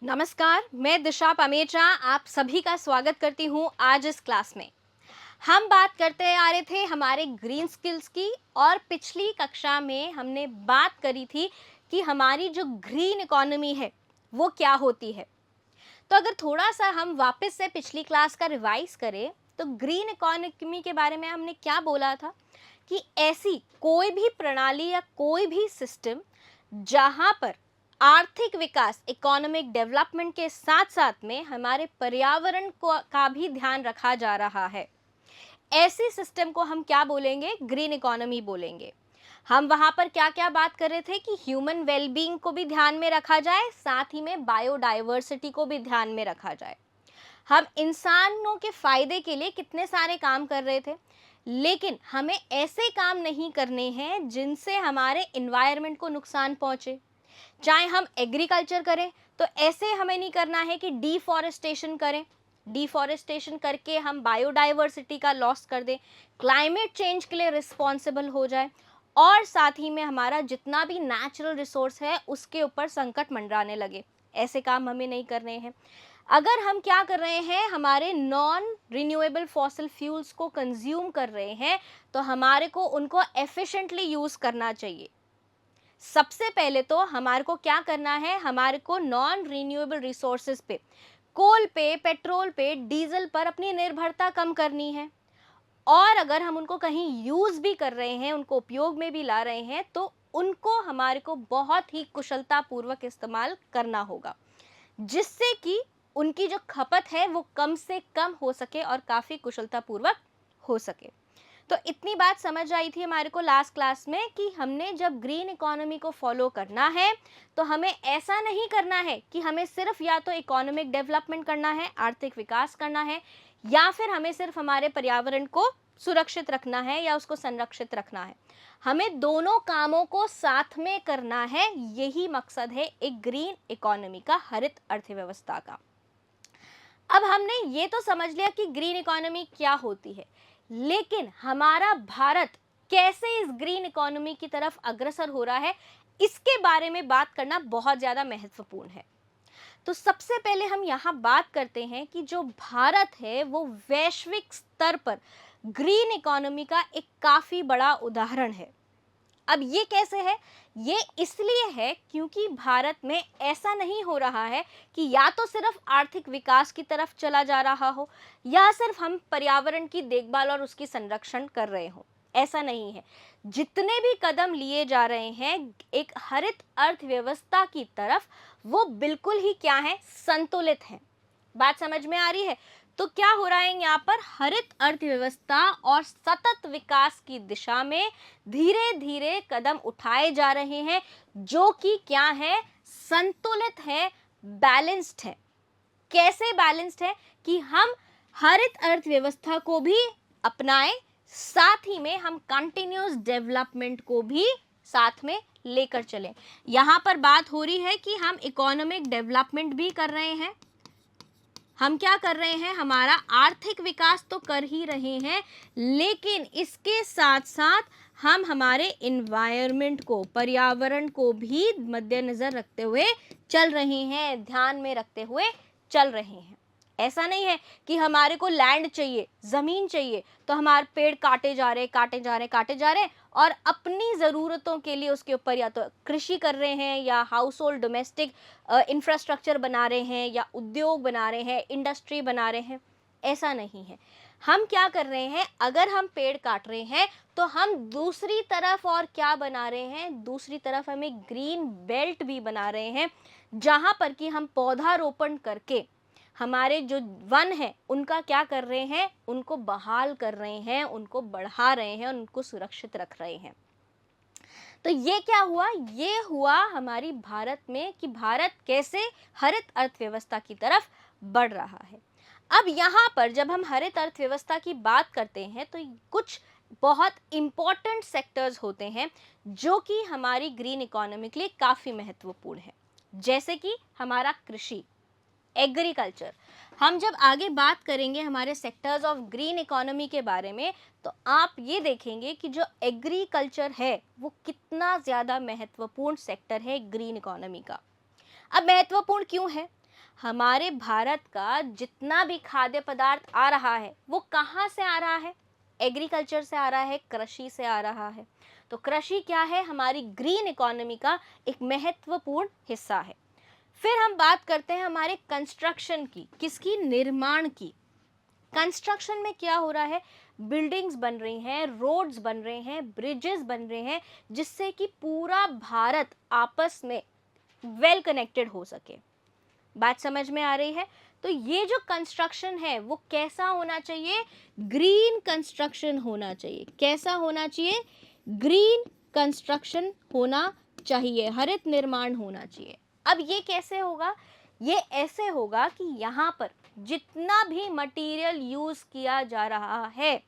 नमस्कार, मैं दिशा पमेचा आप सभी का स्वागत करती हूँ आज इस क्लास में। हम बात करते आ रहे थे हमारे ग्रीन स्किल्स की और पिछली कक्षा में हमने बात करी थी कि हमारी जो ग्रीन इकोनॉमी है वो क्या होती है। तो अगर थोड़ा सा हम वापस से पिछली क्लास का रिवाइज करें तो ग्रीन इकोनॉमी के बारे में हमने क्या बोला था कि ऐसी कोई भी प्रणाली या कोई भी सिस्टम जहां पर आर्थिक विकास इकोनॉमिक डेवलपमेंट के साथ साथ में हमारे पर्यावरण को का भी ध्यान रखा जा रहा है, ऐसी सिस्टम को हम क्या बोलेंगे? ग्रीन इकोनॉमी बोलेंगे। हम वहां पर क्या क्या बात कर रहे थे कि ह्यूमन वेलबींग को भी ध्यान में रखा जाए, साथ ही में बायोडाइवर्सिटी को भी ध्यान में रखा जाए। हम इंसानों के फायदे के लिए कितने सारे काम कर रहे थे, लेकिन हमें ऐसे काम नहीं करने हैं जिनसे हमारे इन्वायरमेंट को नुकसान पहुंचे। चाहे हम एग्रीकल्चर करें तो ऐसे हमें नहीं करना है कि डिफॉरेस्टेशन करें, डिफॉरेस्टेशन करके हम बायोडाइवर्सिटी का लॉस कर दें, क्लाइमेट चेंज के लिए रिस्पॉन्सिबल हो जाए और साथ ही में हमारा जितना भी नेचुरल रिसोर्स है उसके ऊपर संकट मंडराने लगे। ऐसे काम हमें नहीं करने हैं। अगर हम क्या कर रहे हैं, हमारे नॉन रिन्यूएबल फॉसिल फ्यूल्स को कंज्यूम कर रहे हैं तो हमारे को उनको एफिशिएंटली यूज करना चाहिए। सबसे पहले तो हमारे को क्या करना है, हमारे को नॉन रिन्यूएबल रिसोर्सेज पे, कोल पे, पेट्रोल पे, डीजल पर अपनी निर्भरता कम करनी है। और अगर हम उनको कहीं यूज भी कर रहे हैं, उनको उपयोग में भी ला रहे हैं, तो उनको हमारे को बहुत ही कुशलता पूर्वक इस्तेमाल करना होगा, जिससे कि उनकी जो खपत है वो कम से कम हो सके और काफी कुशलता पूर्वक हो सके। तो इतनी बात समझ आई थी हमारे को लास्ट क्लास में कि हमने जब ग्रीन इकोनॉमी को फॉलो करना है तो हमें ऐसा नहीं करना है कि हमें सिर्फ या तो इकोनॉमिक डेवलपमेंट करना है, आर्थिक विकास करना है, या फिर हमें सिर्फ हमारे पर्यावरण को सुरक्षित रखना है या उसको संरक्षित रखना है। हमें दोनों कामों को साथ में करना है। यही मकसद है एक ग्रीन इकोनॉमी का, हरित अर्थव्यवस्था का। अब हमने ये तो समझ लिया कि ग्रीन इकोनॉमी क्या होती है, लेकिन हमारा भारत कैसे इस ग्रीन इकोनॉमी की तरफ अग्रसर हो रहा है, इसके बारे में बात करना बहुत ज्यादा महत्वपूर्ण है। तो सबसे पहले हम यहाँ बात करते हैं कि जो भारत है वो वैश्विक स्तर पर ग्रीन इकोनॉमी का एक काफी बड़ा उदाहरण है। अब ये कैसे है? ये इसलिए है क्योंकि भारत में ऐसा नहीं हो रहा है कि या तो सिर्फ आर्थिक विकास की तरफ चला जा रहा हो या सिर्फ हम पर्यावरण की देखभाल और उसकी संरक्षण कर रहे हो। ऐसा नहीं है। जितने भी कदम लिए जा रहे हैं एक हरित अर्थव्यवस्था की तरफ, वो बिल्कुल ही क्या है, संतुलित है। बात समझ में आ रही है? तो क्या हो रहा है यहाँ पर, हरित अर्थव्यवस्था और सतत विकास की दिशा में धीरे धीरे कदम उठाए जा रहे हैं, जो कि क्या है, संतुलित है, बैलेंस्ड है। कैसे बैलेंस्ड है कि हम हरित अर्थव्यवस्था को भी अपनाएं, साथ ही में हम कंटिन्यूअस डेवलपमेंट को भी साथ में लेकर चलें। यहाँ पर बात हो रही है कि हम इकोनॉमिक डेवलपमेंट भी कर रहे हैं, हम क्या कर रहे हैं, हमारा आर्थिक विकास तो कर ही रहे हैं, लेकिन इसके साथ साथ हम हमारे इन्वायरमेंट को, पर्यावरण को भी मद्देनजर रखते हुए चल रहे हैं, ध्यान में रखते हुए चल रहे हैं। ऐसा नहीं है कि हमारे को लैंड चाहिए, जमीन चाहिए, तो हमारे पेड़ काटे जा रहे, काटे जा रहे, काटे जा रहे, और अपनी ज़रूरतों के लिए उसके ऊपर या तो कृषि कर रहे हैं या हाउस होल्ड डोमेस्टिक इंफ्रास्ट्रक्चर बना रहे हैं या उद्योग बना रहे हैं, इंडस्ट्री बना रहे हैं। ऐसा नहीं है। हम क्या कर रहे हैं, अगर हम पेड़ काट रहे हैं तो हम दूसरी तरफ और क्या बना रहे हैं, दूसरी तरफ हम एक ग्रीन बेल्ट भी बना रहे हैं, जहां पर कि हम पौधारोपण करके हमारे जो वन है उनका क्या कर रहे हैं, उनको बहाल कर रहे हैं, उनको बढ़ा रहे हैं, उनको सुरक्षित रख रहे हैं। तो ये क्या हुआ, ये हुआ हमारी भारत में कि भारत कैसे हरित अर्थव्यवस्था की तरफ बढ़ रहा है। अब यहाँ पर जब हम हरित अर्थव्यवस्था की बात करते हैं तो कुछ बहुत इंपॉर्टेंट सेक्टर्स होते हैं जो कि हमारी ग्रीन इकोनॉमी के लिए काफ़ी महत्वपूर्ण है, जैसे कि हमारा कृषि, एग्रीकल्चर। हम जब आगे बात करेंगे हमारे सेक्टर्स ऑफ ग्रीन इकोनॉमी के बारे में, तो आप ये देखेंगे कि जो एग्रीकल्चर है वो कितना ज़्यादा महत्वपूर्ण सेक्टर है ग्रीन इकोनॉमी का। अब महत्वपूर्ण क्यों है? हमारे भारत का जितना भी खाद्य पदार्थ आ रहा है वो कहाँ से आ रहा है? एग्रीकल्चर से आ रहा है, कृषि से आ रहा है। तो कृषि क्या है? हमारी ग्रीन इकोनॉमी का एक महत्वपूर्ण हिस्सा है। फिर हम बात करते हैं हमारे कंस्ट्रक्शन की, किसकी? निर्माण की। कंस्ट्रक्शन में क्या हो रहा है? बिल्डिंग्स बन रही हैं, रोड्स बन रहे हैं, ब्रिजेस बन रहे हैं, जिससे कि पूरा भारत आपस में वेल कनेक्टेड हो सके। बात समझ में आ रही है? तो ये जो कंस्ट्रक्शन है वो कैसा होना चाहिए? ग्रीन कंस्ट्रक्शन होना चाहिए। कैसा होना चाहिए? ग्रीन कंस्ट्रक्शन होना चाहिए, हरित निर्माण होना चाहिए। अब ये कैसे होगा? ये ऐसे होगा कि यहाँ पर जितना भी मटेरियल यूज किया जा रहा है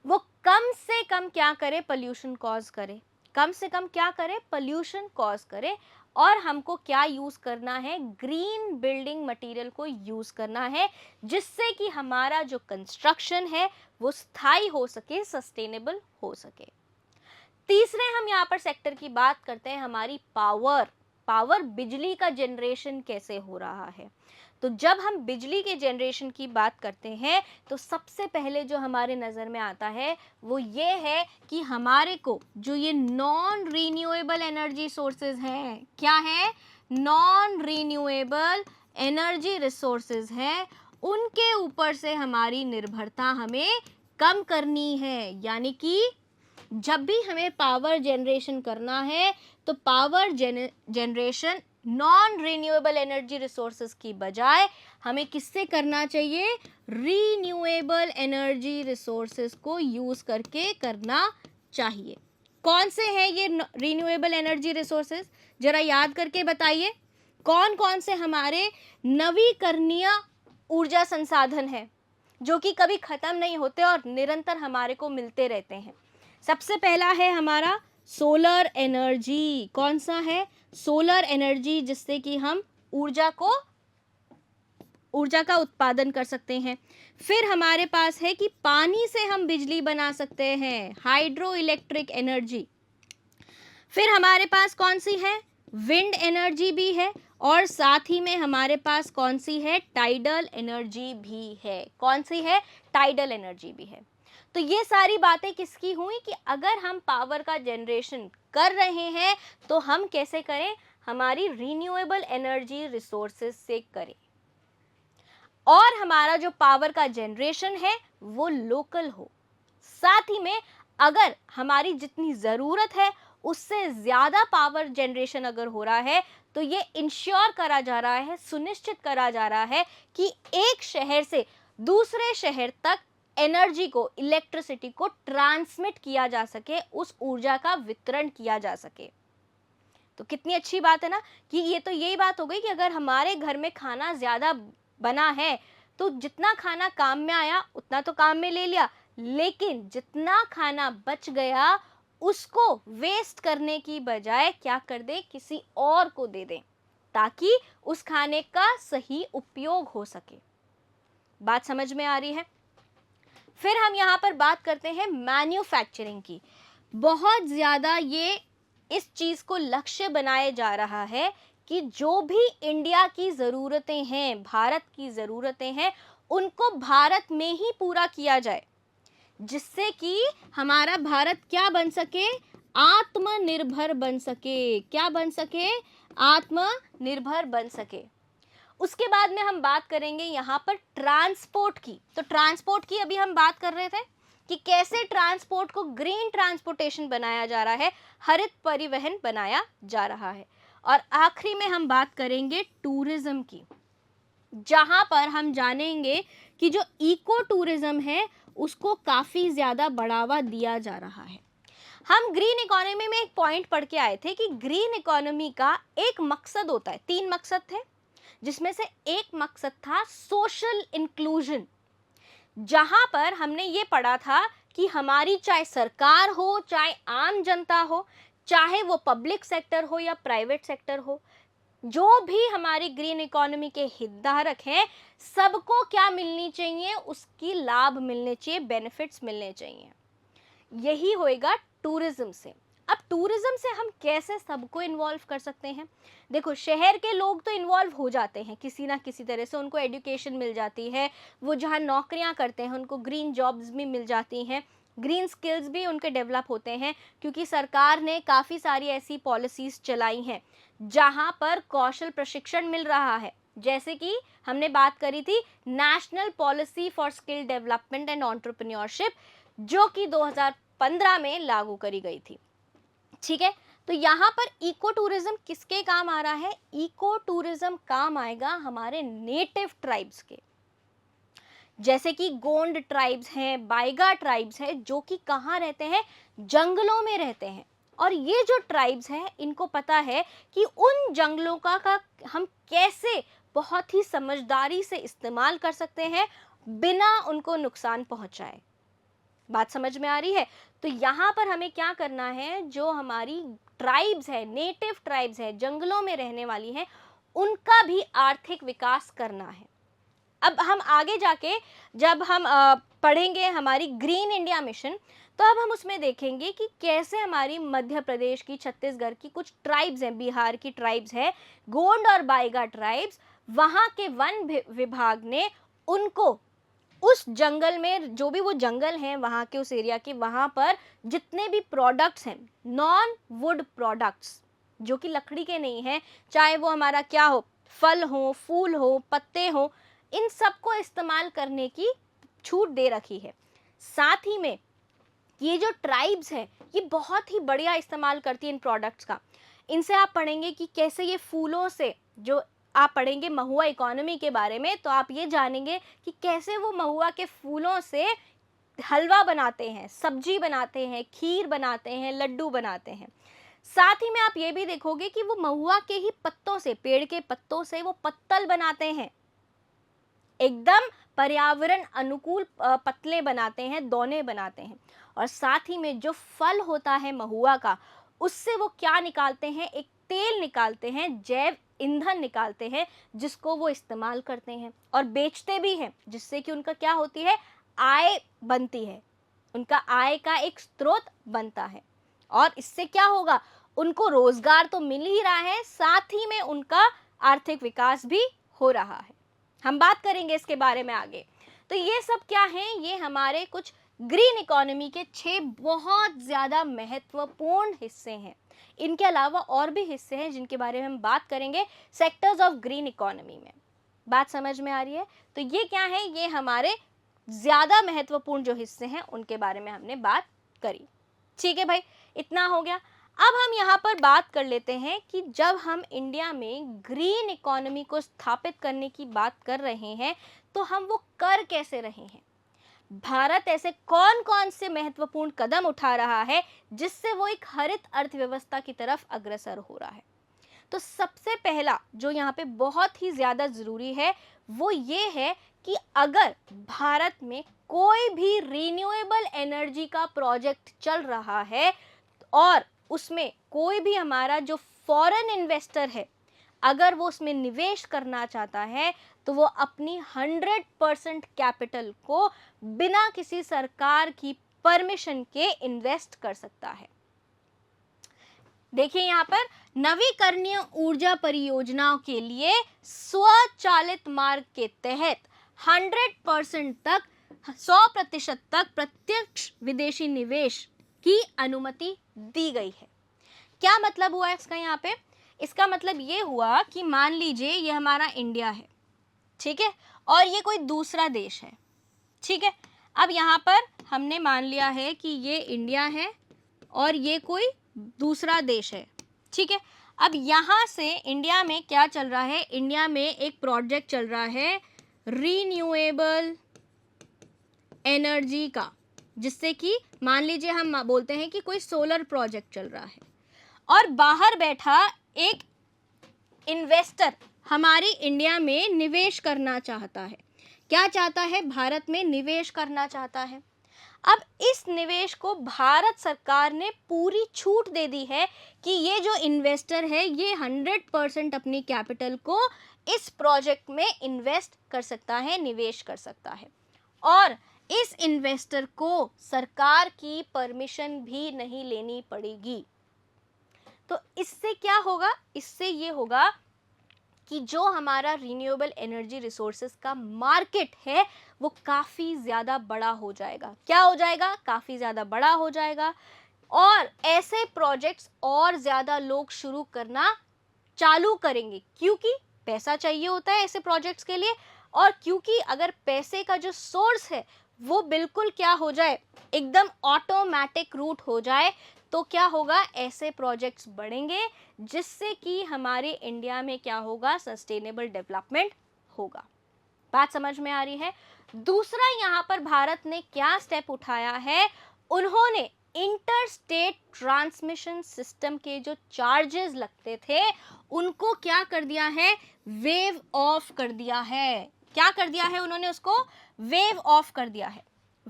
वो कम से कम क्या करे? पोल्यूशन कॉज करे। कम से कम क्या करे? पोल्यूशन कॉज करे। और हमको क्या यूज करना है? ग्रीन बिल्डिंग मटेरियल को यूज करना है, जिससे कि हमारा जो कंस्ट्रक्शन है वो स्थायी हो सके, सस्टेनेबल हो सके। तीसरे हम यहाँ पर सेक्टर की बात करते हैं, हमारी पावर बिजली का जनरेशन कैसे हो रहा है। तो जब हम बिजली के जनरेशन की बात करते हैं तो सबसे पहले जो हमारे नज़र में आता है वो ये है कि हमारे को जो ये नॉन रीन्यूएबल एनर्जी सोर्सेज हैं, क्या है? नॉन रीन्यूएबल एनर्जी रिसोर्सेज हैं, उनके ऊपर से हमारी निर्भरता हमें कम करनी है। यानी कि जब भी हमें पावर जनरेशन करना है तो power generation non renewable energy resources की बजाय हमें किससे करना चाहिए? रीन्यूएबल एनर्जी रिसोर्सेज को यूज करके करना चाहिए। कौन से हैं ये रीन्यूएबल एनर्जी रिसोर्सेज? जरा याद करके बताइए, कौन कौन से हमारे नवीकरणीय ऊर्जा संसाधन हैं जो कि कभी खत्म नहीं होते और निरंतर हमारे को मिलते रहते हैं। सबसे पहला है हमारा सोलर एनर्जी। कौन सा है? सोलर एनर्जी, जिससे कि हम ऊर्जा का उत्पादन कर सकते हैं। फिर हमारे पास है कि पानी से हम बिजली बना सकते हैं, हाइड्रो इलेक्ट्रिक एनर्जी। फिर हमारे पास कौन सी है? विंड एनर्जी भी है, और साथ ही में हमारे पास कौन सी है? टाइडल एनर्जी भी है। कौन सी है? टाइडल एनर्जी भी है। तो ये सारी बातें किसकी हुई कि अगर हम पावर का जनरेशन कर रहे हैं तो हम कैसे करें? हमारी रीन्यूएबल एनर्जी रिसोर्सेज से करें, और हमारा जो पावर का जनरेशन है वो लोकल हो। साथ ही में अगर हमारी जितनी ज़रूरत है उससे ज़्यादा पावर जनरेशन अगर हो रहा है तो ये इंश्योर करा जा रहा है, सुनिश्चित करा जा रहा है कि एक शहर से दूसरे शहर तक एनर्जी को, इलेक्ट्रिसिटी को ट्रांसमिट किया जा सके, उस ऊर्जा का वितरण किया जा सके। तो कितनी अच्छी बात है ना, कि ये तो यही बात हो गई कि अगर हमारे घर में खाना ज़्यादा बना है तो जितना खाना काम में आया उतना तो काम में ले लिया, लेकिन जितना खाना बच गया उसको वेस्ट करने की बजाय क्या कर दे? किसी और को दे दें, ताकि उस खाने का सही उपयोग हो सके। बात समझ में आ रही है? फिर हम यहाँ पर बात करते हैं मैन्युफैक्चरिंग की। बहुत ज़्यादा ये इस चीज़ को लक्ष्य बनाया जा रहा है कि जो भी इंडिया की ज़रूरतें हैं, भारत की ज़रूरतें हैं, उनको भारत में ही पूरा किया जाए, जिससे कि हमारा भारत क्या बन सके? आत्मनिर्भर बन सके। क्या बन सके? आत्मनिर्भर बन सके। उसके बाद में हम बात करेंगे यहाँ पर ट्रांसपोर्ट की। तो ट्रांसपोर्ट की अभी हम बात कर रहे थे कि कैसे ट्रांसपोर्ट को ग्रीन ट्रांसपोर्टेशन बनाया जा रहा है, हरित परिवहन बनाया जा रहा है। और आखिरी में हम बात करेंगे टूरिज्म की, जहाँ पर हम जानेंगे कि जो इको टूरिज्म है उसको काफ़ी ज़्यादा बढ़ावा दिया जा रहा है। हम ग्रीन इकोनॉमी में एक पॉइंट पढ़ के आए थे कि ग्रीन इकोनॉमी का एक मकसद होता है, 3 मकसद थे, जिसमें से एक मकसद था सोशल इंक्लूजन, जहां पर हमने ये पढ़ा था कि हमारी चाहे सरकार हो, चाहे आम जनता हो, चाहे वो पब्लिक सेक्टर हो या प्राइवेट सेक्टर हो, जो भी हमारी ग्रीन इकोनॉमी के हितधारक हैं, सबको क्या मिलनी चाहिए? उसकी लाभ मिलने चाहिए, बेनिफिट्स मिलने चाहिए। यही होएगा टूरिज्म से। अब टूरिज्म से हम कैसे सबको इन्वॉल्व कर सकते हैं? देखो, शहर के लोग तो इन्वॉल्व हो जाते हैं किसी ना किसी तरह से, उनको एजुकेशन मिल जाती है, वो जहाँ नौकरियाँ करते हैं उनको ग्रीन जॉब्स भी मिल जाती हैं, ग्रीन स्किल्स भी उनके डेवलप होते हैं, क्योंकि सरकार ने काफ़ी सारी ऐसी पॉलिसीज़ चलाई हैं जहाँ पर कौशल प्रशिक्षण मिल रहा है। जैसे कि हमने बात करी थी national policy for skill development and entrepreneurship, जो कि 2015 में लागू करी गई थी। ठीक है, तो यहाँ पर इको टूरिज्म किसके काम आ रहा है? इको टूरिज्म काम आएगा हमारे नेटिव ट्राइब्स के, जैसे कि गोंड ट्राइब्स हैं, बाइगा ट्राइब्स हैं, जो कि कहाँ रहते हैं? जंगलों में रहते हैं। और ये जो ट्राइब्स हैं, इनको पता है कि उन जंगलों का हम कैसे बहुत ही समझदारी से इस्तेमाल कर सकते हैं बिना उनको नुकसान पहुंचाए। बात समझ में आ रही है? तो यहाँ पर हमें क्या करना है, जो हमारी ट्राइब्स है, नेटिव ट्राइब्स है, जंगलों में रहने वाली हैं, उनका भी आर्थिक विकास करना है। अब हम आगे जाके जब हम पढ़ेंगे हमारी ग्रीन इंडिया मिशन, तो अब हम उसमें देखेंगे कि कैसे हमारी मध्य प्रदेश की, छत्तीसगढ़ की कुछ ट्राइब्स हैं, बिहार की ट्राइब्स हैं, गोंड और बाइगा ट्राइब्स, वहाँ के वन विभाग ने उनको उस जंगल में, जो भी वो जंगल हैं वहाँ के, उस एरिया के, वहाँ पर जितने भी प्रोडक्ट्स हैं, नॉन वुड प्रोडक्ट्स, जो कि लकड़ी के नहीं हैं, चाहे वो हमारा क्या हो, फल हो, फूल हो, पत्ते हो, इन सबको इस्तेमाल करने की छूट दे रखी है। साथ ही में ये जो ट्राइब्स हैं, ये बहुत ही बढ़िया इस्तेमाल करती है इन प्रोडक्ट्स का। इनसे आप पढ़ेंगे कि कैसे ये फूलों से, जो आप पढ़ेंगे महुआ इकोनॉमी के बारे में, तो आप ये जानेंगे कि कैसे वो महुआ के फूलों से हलवा बनाते हैं, सब्जी बनाते हैं, खीर बनाते हैं, लड्डू बनाते हैं। साथ ही में आप ये भी देखोगे कि वो महुआ के ही पत्तों से, पेड़ के पत्तों से वो पत्तल बनाते हैं, एकदम पर्यावरण अनुकूल पतले बनाते हैं, दोने बनाते हैं। और साथ ही में जो फल होता है महुआ का, उससे वो क्या निकालते हैं? एक तेल निकालते हैं, जैव ईंधन निकालते हैं, जिसको वो इस्तेमाल करते हैं और बेचते भी हैं, जिससे कि उनका क्या होती है? आय बनती है, उनका आय का एक स्रोत बनता है। और इससे क्या होगा? उनको रोजगार तो मिल ही रहा है, साथ ही में उनका आर्थिक विकास भी हो रहा है। हम बात करेंगे इसके बारे में आगे। तो ये सब क्या है? ये हमारे कुछ ग्रीन इकोनॉमी के 6 बहुत ज़्यादा महत्वपूर्ण हिस्से हैं। इनके अलावा और भी हिस्से हैं जिनके बारे में हम बात करेंगे सेक्टर्स ऑफ ग्रीन इकोनॉमी में। बात समझ में आ रही है? तो ये क्या है? ये हमारे ज़्यादा महत्वपूर्ण जो हिस्से हैं उनके बारे में हमने बात करी। ठीक है भाई, इतना हो गया। अब हम यहाँ पर बात कर लेते हैं कि जब हम इंडिया में ग्रीन इकोनॉमी को स्थापित करने की बात कर रहे हैं, तो हम वो कर कैसे रहे हैं? भारत ऐसे कौन कौन से महत्वपूर्ण कदम उठा रहा है जिससे वो एक हरित अर्थव्यवस्था की तरफ अग्रसर हो रहा है? तो सबसे पहला जो यहाँ पे बहुत ही ज़्यादा ज़रूरी है, वो ये है कि अगर भारत में कोई भी रिन्यूएबल एनर्जी का प्रोजेक्ट चल रहा है और उसमें कोई भी हमारा जो फॉरेन इन्वेस्टर है, अगर वो उसमें निवेश करना चाहता है, तो वो अपनी 100% कैपिटल को बिना किसी सरकार की परमिशन के इन्वेस्ट कर सकता है। देखिए यहाँ पर नवीकरणीय ऊर्जा परियोजनाओं के लिए स्वचालित मार्ग के तहत 100% तक, 100% तक प्रत्यक्ष विदेशी निवेश की अनुमति दी गई है। क्या मतलब हुआ इसका? यहाँ पे इसका मतलब ये हुआ कि मान लीजिए ये हमारा इंडिया है, ठीक है, और ये कोई दूसरा देश है, ठीक है। अब यहाँ पर हमने मान लिया है कि ये इंडिया है और ये कोई दूसरा देश है, ठीक है। अब यहाँ से इंडिया में क्या चल रहा है? इंडिया में एक प्रोजेक्ट चल रहा है रीन्यूएबल एनर्जी का, जिससे कि मान लीजिए हम बोलते हैं कि कोई सोलर प्रोजेक्ट चल रहा है और बाहर बैठा एक इन्वेस्टर हमारी इंडिया में निवेश करना चाहता है। क्या चाहता है? भारत में निवेश करना चाहता है। अब इस निवेश को भारत सरकार ने पूरी छूट दे दी है कि ये जो इन्वेस्टर है ये 100% अपनी कैपिटल को इस प्रोजेक्ट में इन्वेस्ट कर सकता है, निवेश कर सकता है, और इस इन्वेस्टर को सरकार की परमिशन भी नहीं लेनी पड़ेगी। तो इससे क्या होगा, इससे ये होगा कि जो हमारा रिन्यूएबल एनर्जी रिसोर्सेज का मार्केट है वो काफ़ी ज़्यादा बड़ा हो जाएगा। क्या हो जाएगा? काफ़ी ज़्यादा बड़ा हो जाएगा। और ऐसे प्रोजेक्ट्स और ज़्यादा लोग शुरू करना चालू करेंगे, क्योंकि पैसा चाहिए होता है ऐसे प्रोजेक्ट्स के लिए। और क्योंकि अगर पैसे का जो सोर्स है वो बिल्कुल क्या हो जाए, एकदम ऑटोमेटिक रूट हो जाए, तो क्या होगा, ऐसे प्रोजेक्ट्स बढ़ेंगे जिससे कि हमारे इंडिया में क्या होगा, सस्टेनेबल डेवलपमेंट होगा। बात समझ में आ रही है? दूसरा, यहाँ पर भारत ने क्या स्टेप उठाया है, उन्होंने इंटर स्टेट ट्रांसमिशन सिस्टम के जो चार्जेस लगते थे उनको क्या कर दिया है, वेव ऑफ कर दिया है। क्या कर दिया है उन्होंने? उसको वेव ऑफ कर दिया है।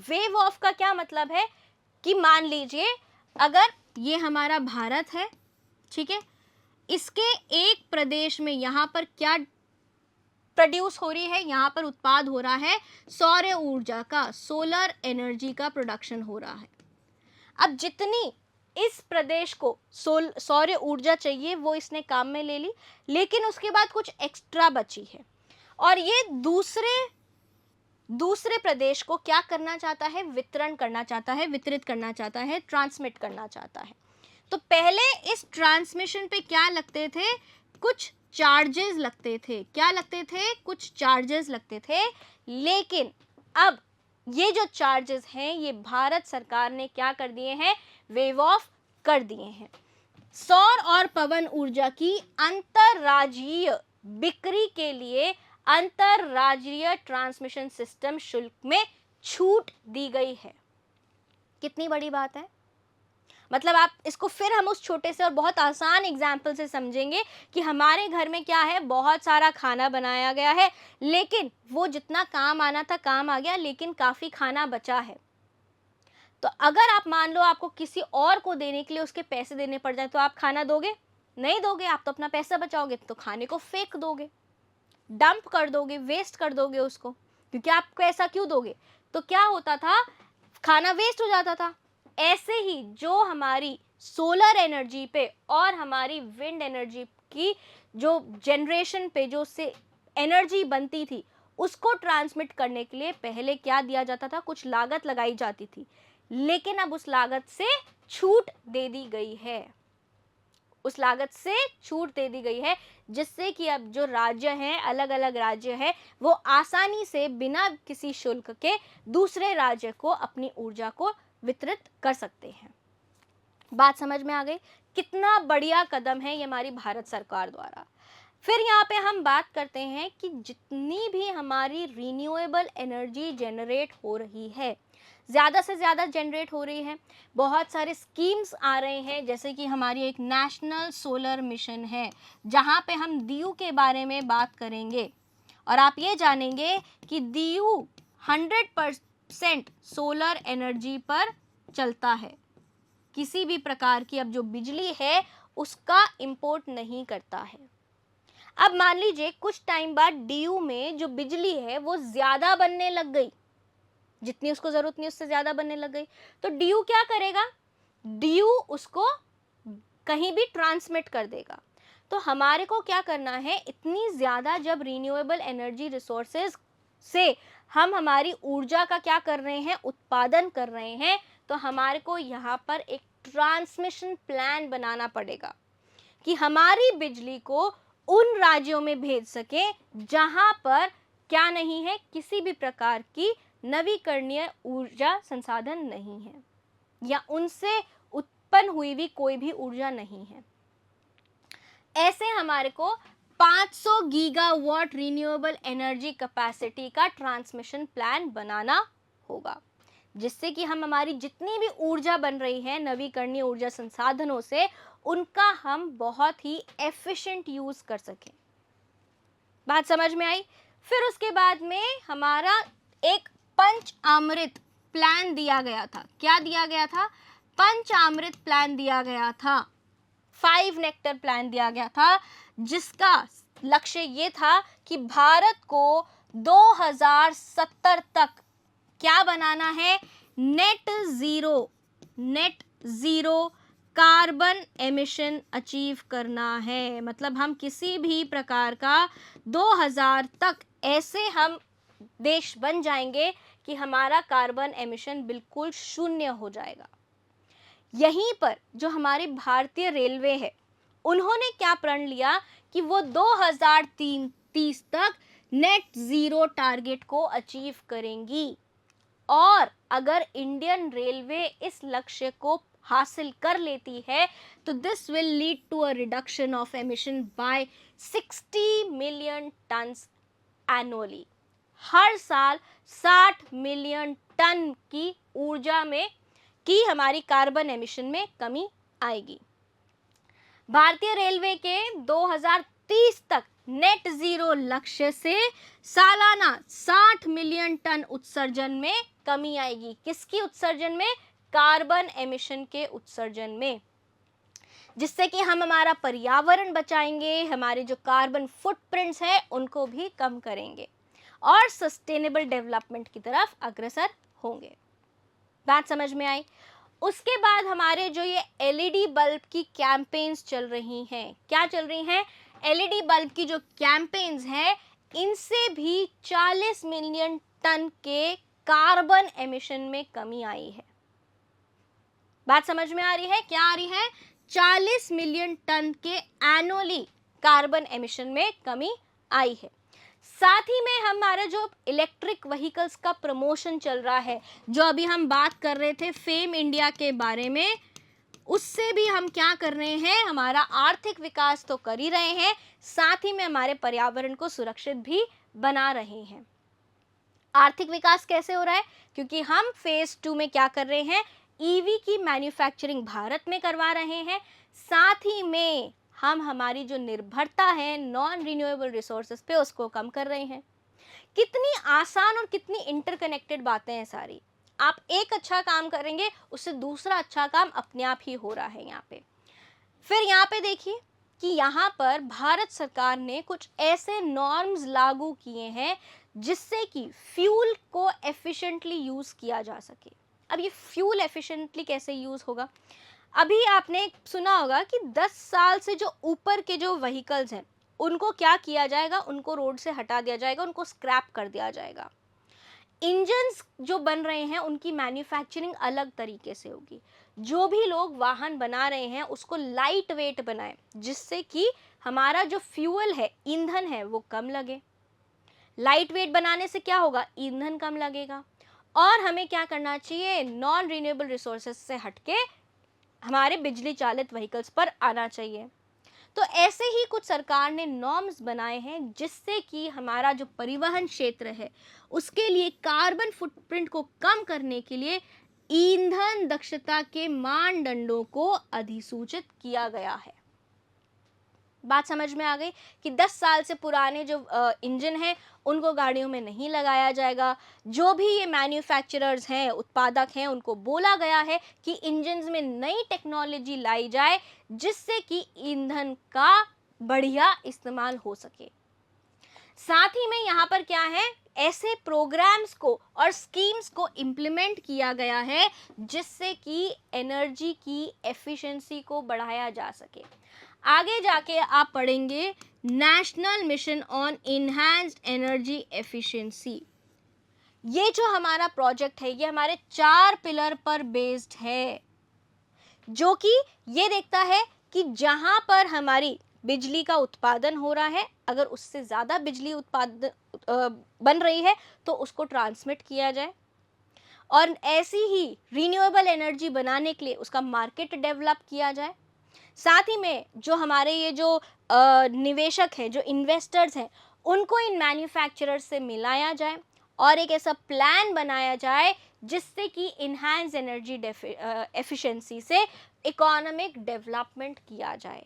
वेव ऑफ का क्या मतलब है कि मान लीजिए अगर ये हमारा भारत है, ठीक है, इसके एक प्रदेश में यहाँ पर क्या प्रोड्यूस हो रही है, यहाँ पर उत्पाद हो रहा है सौर ऊर्जा का, सोलर एनर्जी का प्रोडक्शन हो रहा है। अब जितनी इस प्रदेश को सौर ऊर्जा चाहिए वो इसने काम में ले ली, लेकिन उसके बाद कुछ एक्स्ट्रा बची है और ये दूसरे प्रदेश को क्या करना चाहता है, वितरण करना चाहता है, वितरित करना चाहता है, ट्रांसमिट करना चाहता है। तो पहले इस ट्रांसमिशन पे क्या लगते थे, कुछ चार्जेस लगते थे। क्या लगते थे? कुछ चार्जेस लगते थे। लेकिन अब ये जो चार्जेस हैं ये भारत सरकार ने क्या कर दिए हैं, वेव ऑफ कर दिए हैं। सौर और पवन ऊर्जा की अंतरराज्यीय बिक्री के लिए अंतरराज्यीय ट्रांसमिशन सिस्टम शुल्क में छूट दी गई है। कितनी बड़ी बात है। मतलब आप इसको फिर हम उस छोटे से और बहुत आसान एग्जाम्पल से समझेंगे कि हमारे घर में क्या है, बहुत सारा खाना बनाया गया है, लेकिन वो जितना काम आना था काम आ गया, लेकिन काफ़ी खाना बचा है। तो अगर आप मान लो आपको किसी और को देने के लिए उसके पैसे देने पड़ जाए तो आप खाना दोगे? नहीं दोगे। आप तो अपना पैसा बचाओगे, तो खाने को फेंक दोगे, डंप कर दोगे, वेस्ट कर दोगे उसको, क्योंकि आप पैसा क्यों दोगे? तो क्या होता था, खाना वेस्ट हो जाता था। ऐसे ही जो हमारी सोलर एनर्जी पे और हमारी विंड एनर्जी की जो जनरेशन पे जो उससे एनर्जी बनती थी उसको ट्रांसमिट करने के लिए पहले क्या दिया जाता था, कुछ लागत लगाई जाती थी, लेकिन अब उस लागत से छूट दे दी गई है। उस लागत से छूट दे दी गई है, जिससे कि अब जो राज्य हैं, अलग अलग राज्य हैं, वो आसानी से बिना किसी शुल्क के दूसरे राज्य को अपनी ऊर्जा को वितरित कर सकते हैं। बात समझ में आ गई? कितना बढ़िया कदम है ये हमारी भारत सरकार द्वारा। फिर यहाँ पे हम बात करते हैं कि जितनी भी हमारी रिन्यूएबल एनर्जी जनरेट हो रही है, ज़्यादा से ज़्यादा जनरेट हो रही है, बहुत सारे स्कीम्स आ रहे हैं, जैसे कि हमारी एक नेशनल सोलर मिशन है जहाँ पे हम दीयू के बारे में बात करेंगे और आप ये जानेंगे कि दीयू 100% सोलर एनर्जी पर चलता है। किसी भी प्रकार की अब जो बिजली है उसका इंपोर्ट नहीं करता है। अब मान लीजिए कुछ टाइम बाद डीयू में जो बिजली है वो ज़्यादा बनने लग गई, जितनी उसको ज़रूरत नहीं उससे ज़्यादा बनने लग गई, तो डीयू क्या करेगा, डीयू उसको कहीं भी ट्रांसमिट कर देगा। तो हमारे को क्या करना है, इतनी ज़्यादा जब रिन्यूएबल एनर्जी रिसोर्सेज से हम हमारी ऊर्जा का क्या कर रहे हैं, उत्पादन कर रहे हैं, तो हमारे को यहाँ पर एक ट्रांसमिशन प्लान बनाना पड़ेगा कि हमारी बिजली को उन राज्यों में भेज सके जहाँ पर क्या नहीं है, किसी भी प्रकार की नवीकरणीय ऊर्जा संसाधन नहीं है या उनसे उत्पन्न हुई भी कोई भी ऊर्जा नहीं है। ऐसे हमारे को 500 गीगावाट रिन्यूएबल एनर्जी कैपेसिटी का ट्रांसमिशन प्लान बनाना होगा, जिससे कि हम हमारी जितनी भी ऊर्जा बन रही है नवीकरणीय ऊर्जा संसाधनों से, उनका हम बहुत ही एफिशिएंट यूज कर सकें। बात समझ में आई? फिर उसके बाद में हमारा एक पंचामृत प्लान दिया गया था। क्या दिया गया था? पंचामृत प्लान दिया गया था, 5 नेक्टर प्लान दिया गया था, जिसका लक्ष्य ये था कि भारत को 2070 तक क्या बनाना है, net zero carbon emission achieve करना है। मतलब हम किसी भी प्रकार का 2000 तक ऐसे हम देश बन जाएंगे कि हमारा कार्बन एमिशन बिल्कुल शून्य हो जाएगा। यहीं पर जो हमारी भारतीय रेलवे है, उन्होंने क्या प्रण लिया कि वो 2030 तक नेट जीरो टारगेट को अचीव करेंगी। और अगर इंडियन रेलवे इस लक्ष्य को हासिल कर लेती है तो this will lead to a reduction of emission by 60 million tons annually. हर साल 60 मिलियन टन की ऊर्जा में की हमारी कार्बन एमिशन में कमी आएगी। भारतीय रेलवे के 2030 तक नेट जीरो लक्ष्य से सालाना 60 मिलियन टन उत्सर्जन में कमी आएगी। किसकी उत्सर्जन में? कार्बन एमिशन के उत्सर्जन में, जिससे कि हम हमारा पर्यावरण बचाएंगे, हमारे जो कार्बन फुटप्रिंट्स है उनको भी कम करेंगे और सस्टेनेबल डेवलपमेंट की तरफ अग्रसर होंगे। बात समझ में आई? उसके बाद हमारे जो ये एलईडी बल्ब की कैंपेन्स चल रही हैं, क्या चल रही हैं? एलईडी बल्ब की जो कैंपेन्स हैं, इनसे भी 40 मिलियन टन के कार्बन एमिशन में कमी आई है। बात समझ में आ रही है? क्या आ रही है? 40 मिलियन टन के एनुअली कार्बन एमिशन में कमी आई है। साथ ही में हमारा जो इलेक्ट्रिक व्हीकल्स का प्रमोशन चल रहा है, जो अभी हम बात कर रहे थे फेम इंडिया के बारे में, उससे भी हम क्या कर रहे हैं? हमारा आर्थिक विकास तो कर ही रहे हैं, साथ ही में हमारे पर्यावरण को सुरक्षित भी बना रहे हैं। आर्थिक विकास कैसे हो रहा है? क्योंकि हम फेज 2 में क्या कर रहे हैं? ईवी की मैन्युफैक्चरिंग भारत में करवा रहे हैं। साथ ही में हम हमारी जो निर्भरता है नॉन रिन्यूएबल रिसोर्सेज पे, उसको कम कर रहे हैं। कितनी आसान और कितनी इंटरकनेक्टेड बातें हैं सारी। आप एक अच्छा काम करेंगे, उससे दूसरा अच्छा काम अपने आप ही हो रहा है यहाँ पे। फिर यहाँ पे देखिए कि यहाँ पर भारत सरकार ने कुछ ऐसे नॉर्म्स लागू किए हैं जिससे कि फ्यूल को एफिशिएंटली यूज़ किया जा सके। अब ये फ्यूल एफिशिएंटली कैसे यूज़ होगा? अभी आपने सुना होगा कि 10 साल से जो ऊपर के जो व्हीकल्स हैं, उनको क्या किया जाएगा? उनको रोड से हटा दिया जाएगा, उनको स्क्रैप कर दिया जाएगा। इंजन्स जो बन रहे हैं उनकी मैन्युफैक्चरिंग अलग तरीके से होगी। जो भी लोग वाहन बना रहे हैं उसको लाइट वेट बनाएं, जिससे कि हमारा जो फ्यूल है, ईंधन है, वो कम लगे। लाइट वेट बनाने से क्या होगा? ईंधन कम लगेगा। और हमें क्या करना चाहिए? नॉन रिन्यूएबल रिसोर्सेज से हटके हमारे बिजली चालित व्हीकल्स पर आना चाहिए। तो ऐसे ही कुछ सरकार ने नॉर्म्स बनाए हैं जिससे कि हमारा जो परिवहन क्षेत्र है उसके लिए कार्बन फुटप्रिंट को कम करने के लिए ईंधन दक्षता के मानदंडों को अधिसूचित किया गया है। बात समझ में आ गई कि 10 साल से पुराने जो इंजन हैं उनको गाड़ियों में नहीं लगाया जाएगा। जो भी ये मैन्युफैक्चरर्स हैं, उत्पादक हैं, उनको बोला गया है कि इंजन्स में नई टेक्नोलॉजी लाई जाए जिससे कि ईंधन का बढ़िया इस्तेमाल हो सके। साथ ही में यहाँ पर क्या है? ऐसे प्रोग्राम्स को और स्कीम्स को इम्प्लीमेंट किया गया है जिससे कि एनर्जी की एफिशिएंसी को बढ़ाया जा सके। आगे जाके आप पढ़ेंगे national mission on enhanced energy efficiency. ये जो हमारा प्रोजेक्ट है ये हमारे 4 पिलर पर बेस्ड है, जो कि ये देखता है कि जहां पर हमारी बिजली का उत्पादन हो रहा है, अगर उससे ज़्यादा बिजली उत्पादन बन रही है तो उसको ट्रांसमिट किया जाए, और ऐसी ही रिन्यूएबल एनर्जी बनाने के लिए उसका मार्केट डेवलप किया जाए। साथ ही में जो हमारे ये जो निवेशक हैं, जो इन्वेस्टर्स हैं, उनको इन मैन्युफैक्चरर्स से मिलाया जाए और एक ऐसा प्लान बनाया जाए जिससे कि इनहैंस एनर्जी एफिशिएंसी से इकोनॉमिक डेवलपमेंट किया जाए।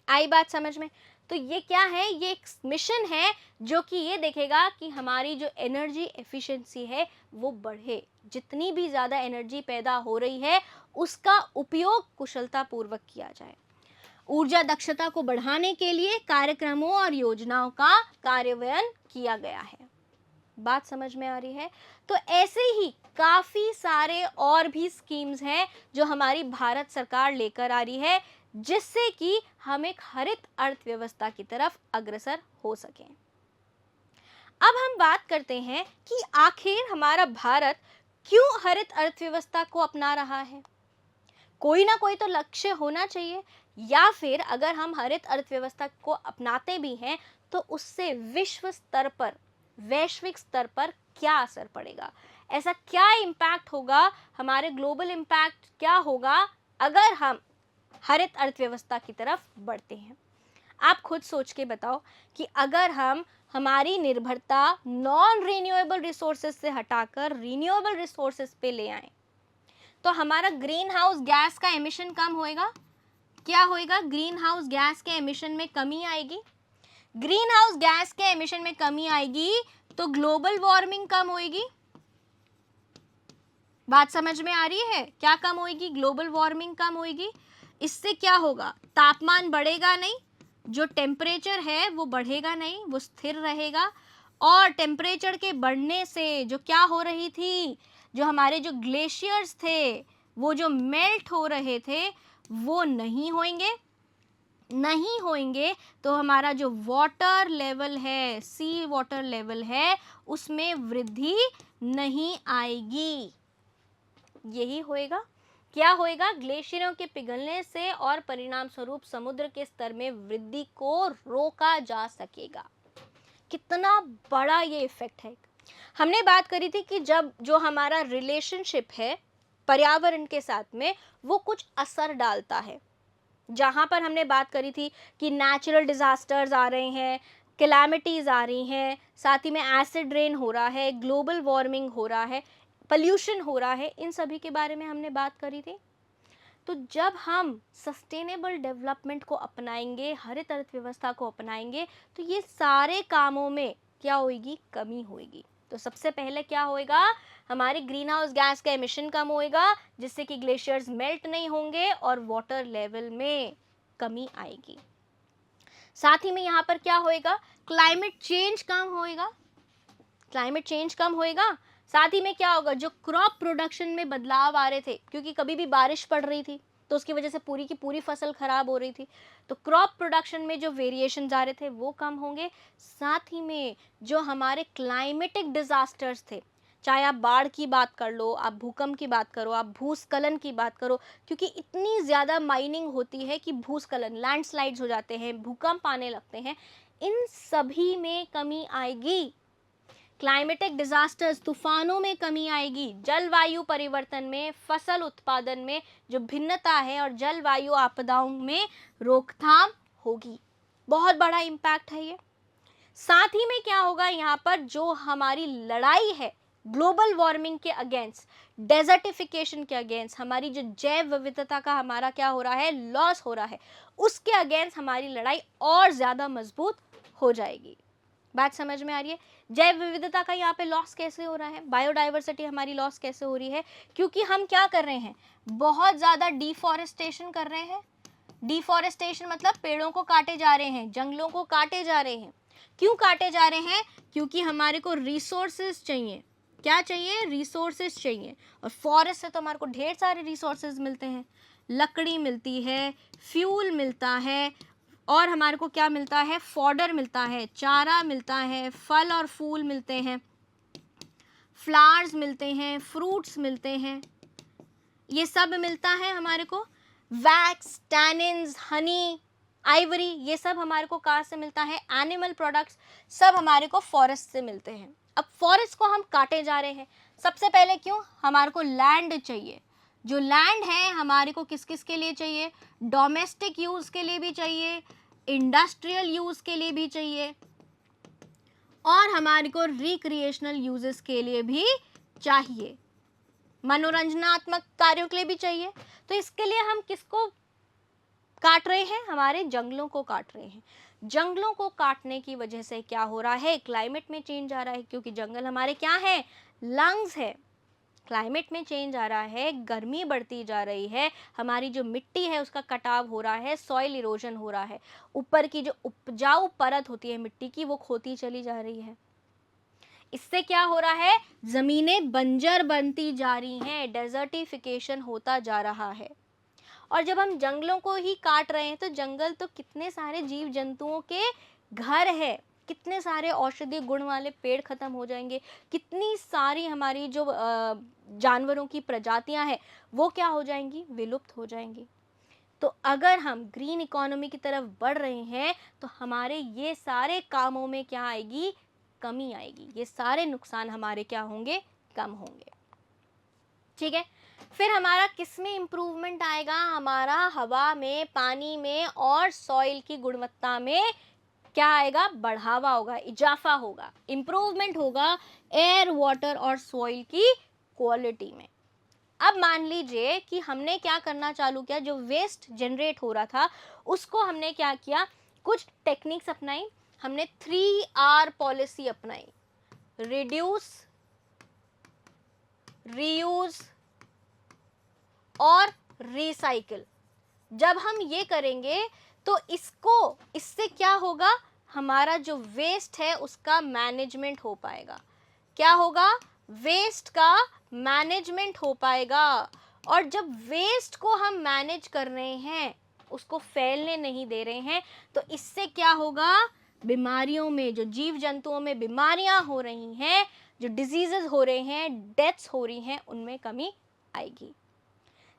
आई बात समझ में? तो ये क्या है? ये एक मिशन है जो कि ये देखेगा कि हमारी जो एनर्जी एफिशिएंसी है वो बढ़े। जितनी भी ज़्यादा एनर्जी पैदा हो रही है उसका उपयोग कुशलतापूर्वक किया जाए। ऊर्जा दक्षता को बढ़ाने के लिए कार्यक्रमों और योजनाओं का कार्यान्वयन किया गया है। बात समझ में आ रही है? तो ऐसे ही काफ़ी सारे और भी स्कीम्स हैं जो हमारी भारत सरकार लेकर आ रही है, जिससे कि हम एक हरित अर्थव्यवस्था की तरफ अग्रसर हो सकें। अब हम बात करते हैं कि आखिर हमारा भारत क्यों हरित अर्थव्यवस्था को अपना रहा है। कोई ना कोई तो लक्ष्य होना चाहिए, या फिर अगर हम हरित अर्थव्यवस्था को अपनाते भी हैं तो उससे विश्व स्तर पर, वैश्विक स्तर पर क्या असर पड़ेगा, ऐसा क्या इम्पैक्ट होगा, हमारे ग्लोबल इम्पैक्ट क्या होगा अगर हम हरित अर्थव्यवस्था की तरफ बढ़ते हैं। आप खुद सोच के बताओ कि अगर हम हमारी निर्भरता नॉन रिन्यूएबल रिसोर्सेज से हटाकर रिन्यूएबल रिसोर्सेज पे ले आए तो हमारा ग्रीन हाउस गैस का एमिशन कम होएगा। क्या होएगा? ग्रीन हाउस गैस के एमिशन में कमी आएगी। ग्रीन हाउस गैस के एमिशन में कमी आएगी तो ग्लोबल वार्मिंग कम होएगी। बात समझ में आ रही है? क्या कम होएगी? ग्लोबल वार्मिंग कम होएगी। इससे क्या होगा? तापमान बढ़ेगा नहीं, जो टेम्परेचर है वो बढ़ेगा नहीं, वो स्थिर रहेगा। और टेम्परेचर के बढ़ने से जो क्या हो रही थी, जो हमारे जो ग्लेशियर्स थे वो जो मेल्ट हो रहे थे वो नहीं होंगे तो हमारा जो वाटर लेवल है, सी वाटर लेवल है, उसमें वृद्धि नहीं आएगी। यही होएगा। क्या होएगा? ग्लेशियरों के पिघलने से और परिणाम स्वरूप समुद्र के स्तर में वृद्धि को रोका जा सकेगा। कितना बड़ा ये इफेक्ट है। हमने बात करी थी कि जब जो हमारा रिलेशनशिप है पर्यावरण के साथ में वो कुछ असर डालता है, जहां पर हमने बात करी थी कि नेचुरल डिजास्टर्स आ रहे हैं, कैलामिटीज आ रही हैं, साथ ही में एसिड रेन हो रहा है, ग्लोबल वार्मिंग हो रहा है, पॉल्यूशन हो रहा है, इन सभी के बारे में हमने बात करी थी। तो जब हम सस्टेनेबल डेवलपमेंट को अपनाएंगे, हरित अर्थव्यवस्था को अपनाएंगे, तो ये सारे कामों में क्या होगी? कमी होगी। तो सबसे पहले क्या होएगा? हमारी ग्रीन हाउस गैस का एमिशन कम होएगा, जिससे कि ग्लेशियर्स मेल्ट नहीं होंगे और वाटर लेवल में कमी आएगी। साथ ही में यहाँ पर क्या होएगा? क्लाइमेट चेंज कम होएगा। क्लाइमेट चेंज कम होएगा। साथ ही में क्या होगा? जो क्रॉप प्रोडक्शन में बदलाव आ रहे थे, क्योंकि कभी भी बारिश पड़ रही थी तो उसकी वजह से पूरी की पूरी फसल खराब हो रही थी, तो क्रॉप प्रोडक्शन में जो वेरिएशन आ रहे थे वो कम होंगे। साथ ही में जो हमारे क्लाइमेटिक डिजास्टर्स थे, चाहे आप बाढ़ की बात कर लो, आप भूकंप की बात करो, आप भूस्खलन की बात करो, क्योंकि इतनी ज़्यादा माइनिंग होती है कि भूस्खलन, लैंडस्लाइड्स हो जाते हैं, भूकंप आने लगते हैं, इन सभी में कमी आएगी। क्लाइमेटिक डिजास्टर्स, तूफानों में कमी आएगी। जलवायु परिवर्तन में, फसल उत्पादन में जो भिन्नता है और जलवायु आपदाओं में रोकथाम होगी। बहुत बड़ा इम्पैक्ट है ये। साथ ही में क्या होगा? यहाँ पर जो हमारी लड़ाई है ग्लोबल वार्मिंग के अगेंस्ट, डेजर्टिफिकेशन के अगेंस्ट, हमारी जो जैव विविधता का हमारा क्या हो रहा है? लॉस हो रहा है, उसके अगेंस्ट हमारी लड़ाई और ज्यादा मजबूत हो जाएगी। बात समझ में आ रही है? जैव विविधता का यहाँ पे लॉस कैसे हो रहा है? बायोडाइवर्सिटी हमारी लॉस कैसे हो रही है? क्योंकि हम क्या कर रहे हैं? बहुत ज्यादा डिफॉरेस्टेशन कर रहे हैं। डिफॉरेस्टेशन मतलब पेड़ों को काटे जा रहे हैं, जंगलों को काटे जा रहे हैं। क्यों काटे जा रहे हैं? क्योंकि हमारे को रिसोर्सेज चाहिए। क्या चाहिए? रिसोर्सेज चाहिए। और फॉरेस्ट से तो हमारे को ढेर सारे रिसोर्सेज मिलते हैं। लकड़ी मिलती है, फ्यूल मिलता है, और हमारे को क्या मिलता है? फॉडर मिलता है, चारा मिलता है, फल और फूल मिलते हैं, फ्लावर्स मिलते हैं, फ्रूट्स मिलते हैं, ये सब मिलता है हमारे को। वैक्स, टैनिन्स, हनी, आइवरी, ये सब हमारे को कहाँ से मिलता है? एनिमल प्रोडक्ट्स सब हमारे को फॉरेस्ट से मिलते हैं। अब फॉरेस्ट को हम काटे जा रहे हैं। सबसे पहले क्यों? हमारे को लैंड चाहिए। जो लैंड है हमारे को किस किस के लिए चाहिए? डोमेस्टिक यूज के लिए भी चाहिए, इंडस्ट्रियल यूज के लिए भी चाहिए, और हमारे को रिक्रिएशनल यूजेस के लिए भी चाहिए, मनोरंजनात्मक कार्यों के लिए भी चाहिए। तो इसके लिए हम किसको काट रहे हैं? हमारे जंगलों को काट रहे हैं। जंगलों को काटने की वजह से क्या हो रहा है? क्लाइमेट में चेंज आ रहा है, क्योंकि जंगल हमारे क्या है? लंग्स है। क्लाइमेट में चेंज आ रहा है, गर्मी बढ़ती जा रही है, हमारी जो मिट्टी है उसका कटाव हो रहा है, सॉइल इरोजन हो रहा है, ऊपर की जो उपजाऊ परत होती है मिट्टी की वो खोती चली जा रही है। इससे क्या हो रहा है, जमीनें बंजर बनती जा रही हैं, डेजर्टिफिकेशन होता जा रहा है। और जब हम जंगलों को ही काट रहे हैं तो जंगल तो कितने सारे जीव जंतुओं के घर है, कितने सारे औषधीय गुण वाले पेड़ खत्म हो जाएंगे, कितनी सारी हमारी जो जानवरों की प्रजातियां हैं वो क्या हो जाएंगी, विलुप्त हो जाएंगी। तो अगर हम ग्रीन इकोनॉमी की तरफ बढ़ रहे हैं तो हमारे ये सारे कामों में क्या आएगी, कमी आएगी, ये सारे नुकसान हमारे क्या होंगे, कम होंगे। ठीक है, फिर हमारा किस में इम्प्रूवमेंट आएगा, हमारा हवा में, पानी में और सॉइल की गुणवत्ता में क्या आएगा, बढ़ावा होगा, इजाफा होगा, इम्प्रूवमेंट होगा एयर, वाटर और सॉइल की क्वालिटी में। अब मान लीजिए कि हमने क्या करना चालू किया, जो वेस्ट जनरेट हो रहा था उसको हमने क्या किया, कुछ टेक्निक्स अपनाई, हमने 3R पॉलिसी अपनाई, रिड्यूस, रीयूज और रिसाइकिल। जब हम ये करेंगे तो इससे क्या होगा, हमारा जो वेस्ट है उसका मैनेजमेंट हो पाएगा। क्या होगा, वेस्ट का मैनेजमेंट हो पाएगा। और जब वेस्ट को हम मैनेज कर रहे हैं, उसको फैलने नहीं दे रहे हैं, तो इससे क्या होगा, बीमारियों में, जो जीव जंतुओं में बीमारियां हो रही हैं, जो डिजीजेस हो रहे हैं, डेथ्स हो रही हैं, उनमें कमी आएगी।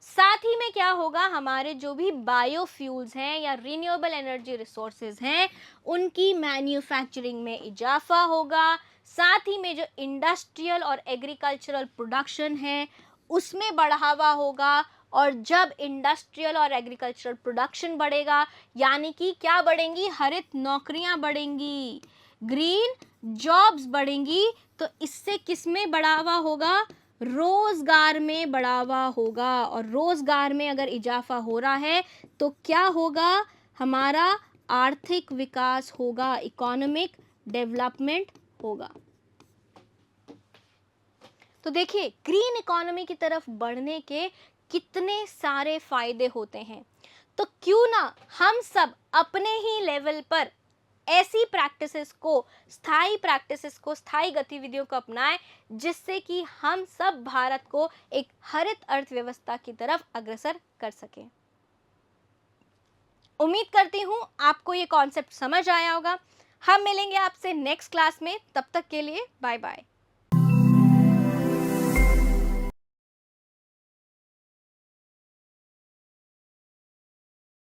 साथ ही में क्या होगा, हमारे जो भी बायोफ्यूल्स हैं या रिन्यूएबल एनर्जी रिसोर्सेज हैं उनकी मैन्युफैक्चरिंग में इजाफा होगा। साथ ही में जो इंडस्ट्रियल और एग्रीकल्चरल प्रोडक्शन है उसमें बढ़ावा होगा। और जब इंडस्ट्रियल और एग्रीकल्चरल प्रोडक्शन बढ़ेगा, यानी कि क्या बढ़ेंगी, हरित नौकरियां बढ़ेंगी, ग्रीन जॉब्स बढ़ेंगी, तो इससे किस में बढ़ावा होगा, रोजगार में बढ़ावा होगा। और रोजगार में अगर इजाफा हो रहा है तो क्या होगा, हमारा आर्थिक विकास होगा, इकोनॉमिक डेवलपमेंट होगा। तो देखिए, ग्रीन इकोनॉमी की तरफ बढ़ने के कितने सारे फायदे होते हैं। तो क्यों ना हम सब अपने ही लेवल पर ऐसी प्रैक्टिसेस को, स्थायी गतिविधियों को अपनाएं, जिससे कि हम सब भारत को एक हरित अर्थव्यवस्था की तरफ अग्रसर कर सकें। उम्मीद करती हूं आपको ये कॉन्सेप्ट समझ आया होगा। हम मिलेंगे आपसे नेक्स्ट क्लास में, तब तक के लिए बाय बाय।